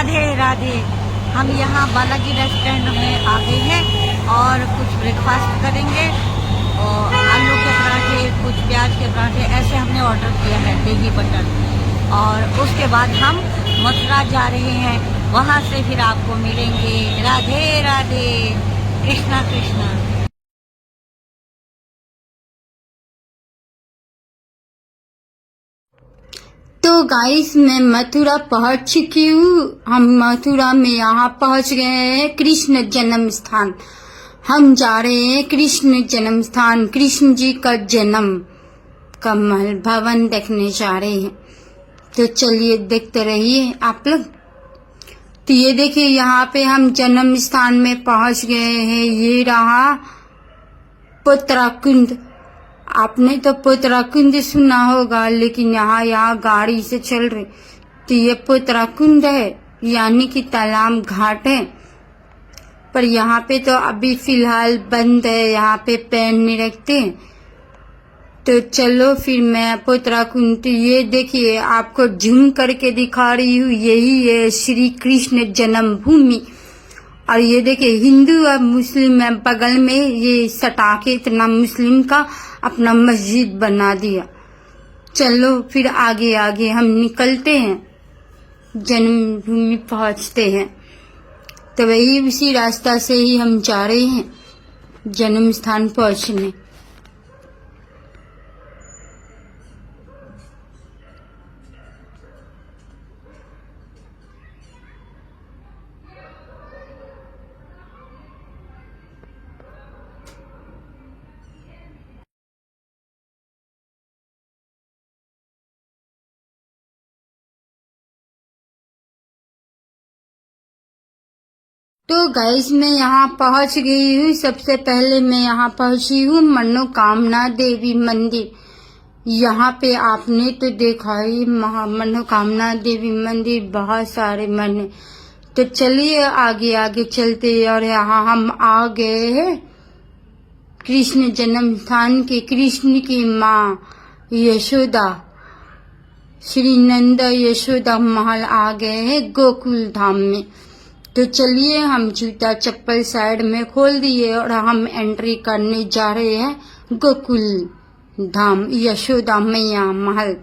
राधे राधे। हम यहाँ बालाजी रेस्टोरेंट में आ गए हैं और कुछ ब्रेकफास्ट करेंगे और आलू के पराठे, कुछ प्याज के पराठे, ऐसे हमने ऑर्डर किया है, दही बटर। और उसके बाद हम मथुरा जा रहे हैं, वहाँ से फिर आपको मिलेंगे। राधे राधे, कृष्णा कृष्णा। तो गाइस, मैं मथुरा पहुंच चुकी हूँ। हम मथुरा में यहाँ पहुंच गए हैं, कृष्ण जन्म स्थान। हम जा रहे हैं कृष्ण जन्म स्थान, कृष्ण जी का जन्म का महल भवन देखने जा रहे हैं। तो चलिए देखते रहिए आप लोग। तो ये देखिए, यहाँ पे हम जन्म स्थान में पहुंच गए हैं। ये रहा पुत्राकुंड। आपने तो पुत्राकुंड सुना होगा, लेकिन यहाँ गाड़ी से चल रहे। तो ये पुत्राकुंड है, यानी कि तालाब घाट है। पर यहाँ पे तो अभी फिलहाल बंद है, यहाँ पे पैर नहीं रखते। तो चलो फिर मैं पुत्राकुंड, ये देखिए आपको झूम करके दिखा रही हूँ। यही है श्री कृष्ण जन्मभूमि। और ये देखिए, हिंदू और मुस्लिम है बगल में, ये सटा के इतना मुस्लिम का अपना मस्जिद बना दिया। चलो फिर आगे आगे हम निकलते हैं, जन्मभूमि पहुंचते हैं। तो वही उसी रास्ता से ही हम जा रहे हैं जन्म स्थान पहुंचने। तो गाइस, मैं यहाँ पहुँच गई हूँ। सबसे पहले मैं यहाँ पहुँची हूँ मनोकामना देवी मंदिर। यहाँ पे आपने तो देखा ही, मनोकामना देवी मंदिर बहुत सारे मन है। तो चलिए आगे आगे चलते। और यहाँ हम आ गए हैं कृष्ण जन्म स्थान के। कृष्ण की माँ यशोदा, श्री नंद यशोदा महल आ गए हैं गोकुल धाम में। तो चलिए, हम जूता चप्पल साइड में खोल दिए और हम एंट्री करने जा रहे हैं गोकुल धाम, यशोदा मैया महल।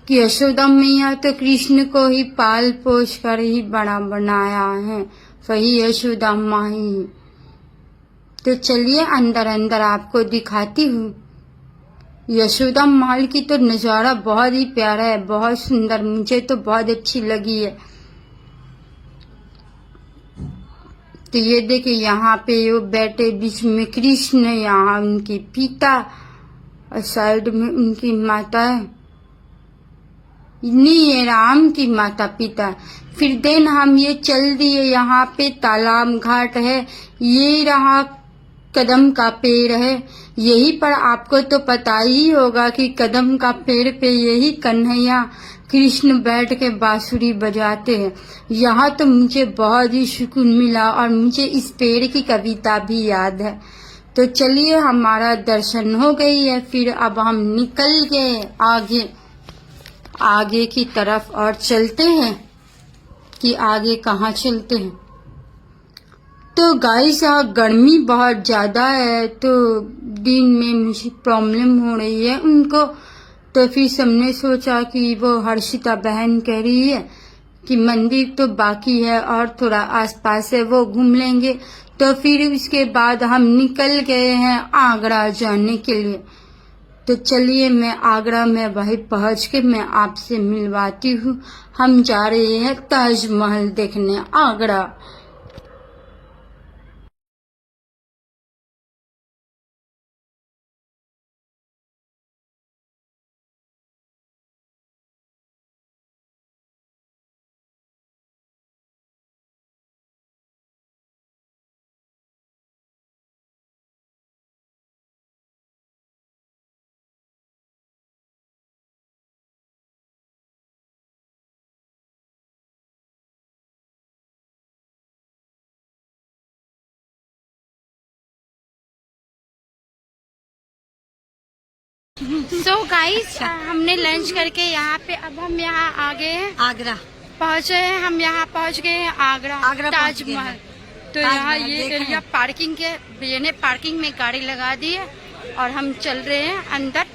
यशोदा मैया तो कृष्ण को ही पाल पोष कर ही बड़ा बनाया है, वही यशोदा माँ ही। तो चलिए अंदर अंदर आपको दिखाती हूँ। यशोदा महल की तो नज़ारा बहुत ही प्यारा है, बहुत सुंदर, मुझे तो बहुत अच्छी लगी है। तो ये देखिए, यहाँ पे वो बैठे बीच में कृष्ण, यहाँ उनकी पिता और साइड में उनकी माता है। नहीं, ये राम की माता पिता। फिर देन हम ये चल दिए, यहाँ पे तालाब घाट है। ये रहा कदम का पेड़ है। यही पर आपको तो पता ही होगा कि कदम का पेड़ पे यही कन्हैया कृष्ण बैठ के बांसुरी बजाते हैं। यहाँ तो मुझे बहुत ही सुकून मिला और मुझे इस पेड़ की कविता भी याद है। तो चलिए, हमारा दर्शन हो गई है। फिर अब हम निकल गए आगे की तरफ और चलते हैं कि आगे कहाँ चलते हैं। तो गाइस, गर्मी बहुत ज़्यादा है, तो दिन में मुझे प्रॉब्लम हो रही है उनको। तो फिर सबने सोचा कि वो हर्षिता बहन कह रही है कि मंदिर तो बाकी है और थोड़ा आसपास है, वो घूम लेंगे। तो फिर उसके बाद हम निकल गए हैं आगरा जाने के लिए। तो चलिए, मैं आगरा में वहीं पहुंच के मैं आपसे मिलवाती हूँ। हम जा रहे हैं ताजमहल देखने आगरा। सो गाइस, हमने लंच करके यहाँ पे अब हम यहाँ आ गए हैं आगरा। पहुंचे हैं हम, यहाँ पहुंच गए हैं आगरा आगरा पहुंच गए ताजमहल। हैं। तो यहाँ ताजमहल ये देखा एरिया है। पार्किंग के, भैया ने पार्किंग में गाड़ी लगा दी है और हम चल रहे हैं अंदर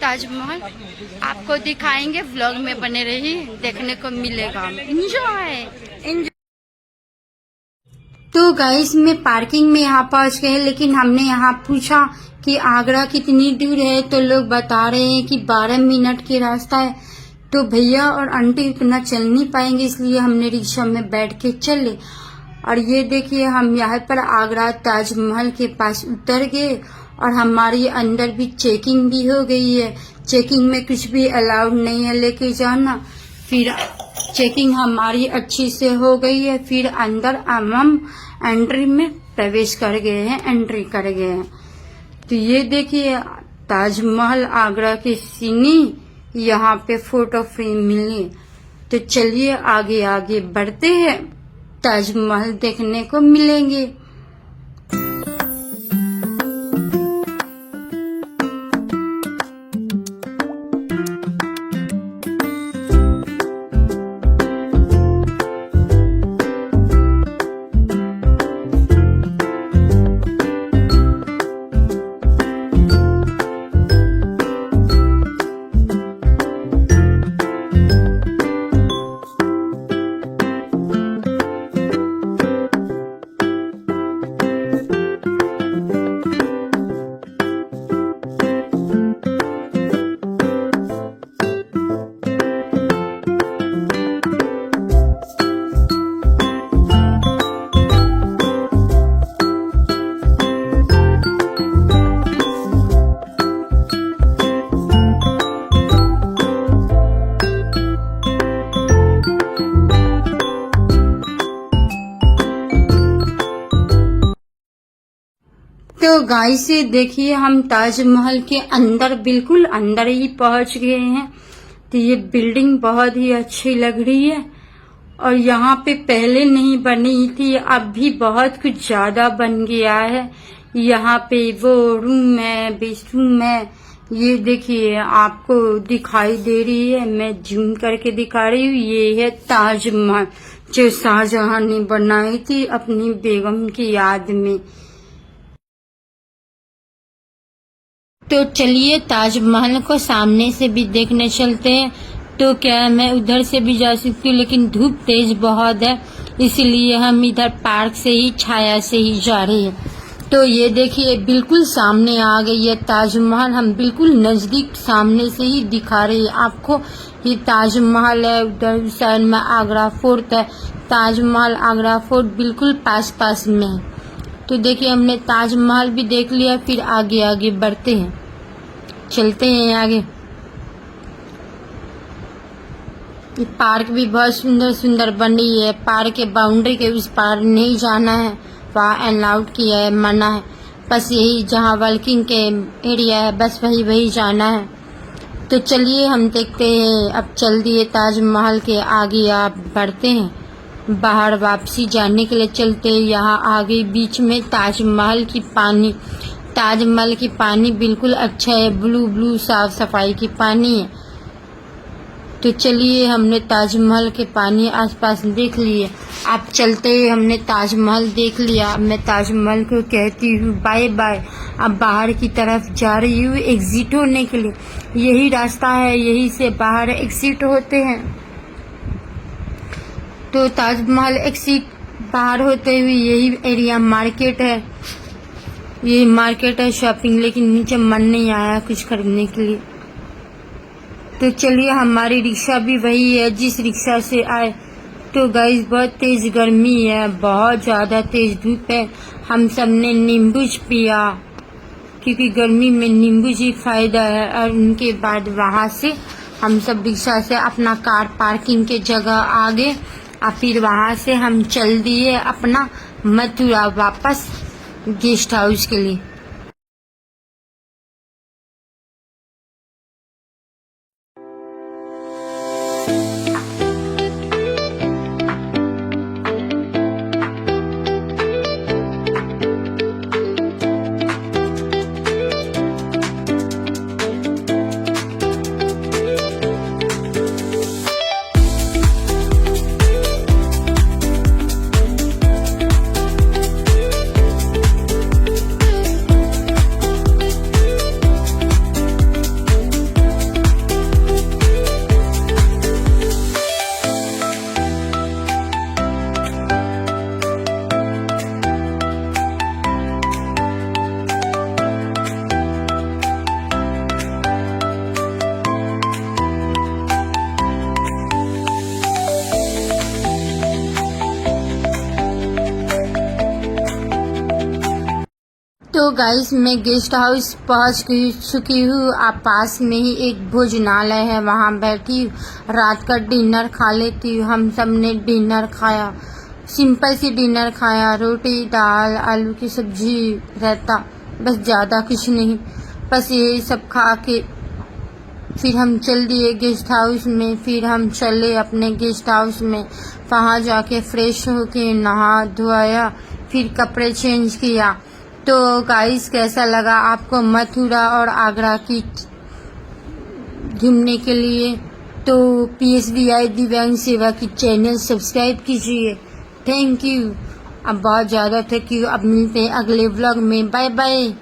ताजमहल। आपको दिखाएंगे, व्लॉग में बने रहिए, देखने को मिलेगा। एंजॉय। तो गाइस मैं पार्किंग में यहाँ पहुंच गए, लेकिन हमने यहाँ पूछा कि आगरा कितनी दूर है, तो लोग बता रहे हैं कि 12 मिनट की रास्ता है। तो भैया और आंटी इतना चल नहीं पाएंगे, इसलिए हमने रिक्शा में बैठ के चले। और ये देखिए हम यहाँ पर आगरा ताजमहल के पास उतर गए और हमारी अंदर भी चेकिंग भी हो गई है। चेकिंग में कुछ भी अलाउड नहीं है लेके जाना। फिर चेकिंग हमारी अच्छी से हो गई है, फिर अंदर हम एंट्री में प्रवेश कर गए हैं, एंट्री कर गए हैं। तो ये देखिए ताजमहल आगरा के सीनी, यहाँ पे फोटो फ्रेम मिली। तो चलिए आगे आगे बढ़ते हैं, ताजमहल देखने को मिलेंगे। तो गाइस से देखिए हम ताजमहल के अंदर, बिल्कुल अंदर ही पहुंच गए हैं। तो ये बिल्डिंग बहुत ही अच्छी लग रही है और यहाँ पे पहले नहीं बनी थी, अब भी बहुत कुछ ज्यादा बन गया है। यहाँ पे वो रूम है, बेडरूम है। ये देखिए आपको दिखाई दे रही है, मैं जूम करके दिखा रही हूँ। ये है ताजमहल जो शाहजहां ने बनाई थी अपनी बेगम की याद में। तो चलिए ताजमहल को सामने से भी देखने चलते हैं। तो क्या मैं उधर से भी जा सकती हूँ, लेकिन धूप तेज बहुत है, इसलिए हम इधर पार्क से ही, छाया से ही जा रहे हैं। तो ये देखिए बिल्कुल सामने आ गई है ताजमहल, हम बिल्कुल नजदीक सामने से ही दिखा रहे हैं आपको। ये ताजमहल है, उधर साइड में आगरा फोर्ट है। ताजमहल आगरा फोर्ट बिल्कुल पास पास में है। तो देखिए हमने ताजमहल भी देख लिया, फिर आगे आगे बढ़ते हैं, चलते हैं आगे। ये पार्क भी बहुत सुंदर सुंदर बनी है। पार्क के बाउंड्री के उस पार नहीं जाना है, वहाँ अलाउड किया है, मना है। बस यही जहाँ वॉकिंग के एरिया है, बस वही जाना है। तो चलिए हम देखते हैं, अब चल दिए ताजमहल के आगे, आप बढ़ते हैं बाहर वापसी जाने के लिए चलते हैं। यहाँ आगे बीच में ताजमहल की पानी बिल्कुल अच्छा है, ब्लू ब्लू साफ सफाई की पानी है। तो चलिए हमने ताजमहल के पानी आसपास देख लिए, आप चलते हैं। हमने ताजमहल देख लिया, अब मैं ताजमहल को कहती हूँ बाय बाय। अब बाहर की तरफ जा रही हूँ एग्जिट होने के लिए। यही रास्ता है, यही से बाहर एग्जिट होते हैं। तो ताजमहल एग्जिट बाहर होते हुए यही एरिया मार्केट है। ये मार्केट है शॉपिंग, लेकिन मुझे मन नहीं आया कुछ खरीदने के लिए। तो चलिए हमारी रिक्शा भी वही है जिस रिक्शा से आए। तो गाइस बहुत तेज गर्मी है, बहुत ज़्यादा तेज धूप है। हम सब ने नींबू पिया, क्योंकि गर्मी में नींबू ही फायदा है। और उनके बाद वहाँ से हम सब रिक्शा से अपना कार पार्किंग के जगह आ गए, और फिर वहाँ से हम चल दिए अपना मथुरा वापस गेस्ट हाउस के लिए। तो गाइस मैं गेस्ट हाउस पहुंच चुकी हूँ। आप पास में ही एक भोजनालय है, वहाँ बैठी रात का डिनर खा लेती हूँ। हम सब ने डिनर खाया, सिंपल सी डिनर खाया, रोटी दाल आलू की सब्जी रहता, बस ज़्यादा कुछ नहीं। बस यही सब खा के फिर हम चल दिए गेस्ट हाउस में। फिर हम चले अपने गेस्ट हाउस में, वहाँ जाके फ्रेश होके नहा धोया, फिर कपड़े चेंज किया। तो गाइस कैसा लगा आपको मथुरा और आगरा की घूमने के लिए? तो PSBI दिव्यांग सेवा की चैनल सब्सक्राइब कीजिए। Thank you. अब बहुत ज़्यादा थैंक यू। अब मिलते हैं अगले व्लॉग में। Bye bye.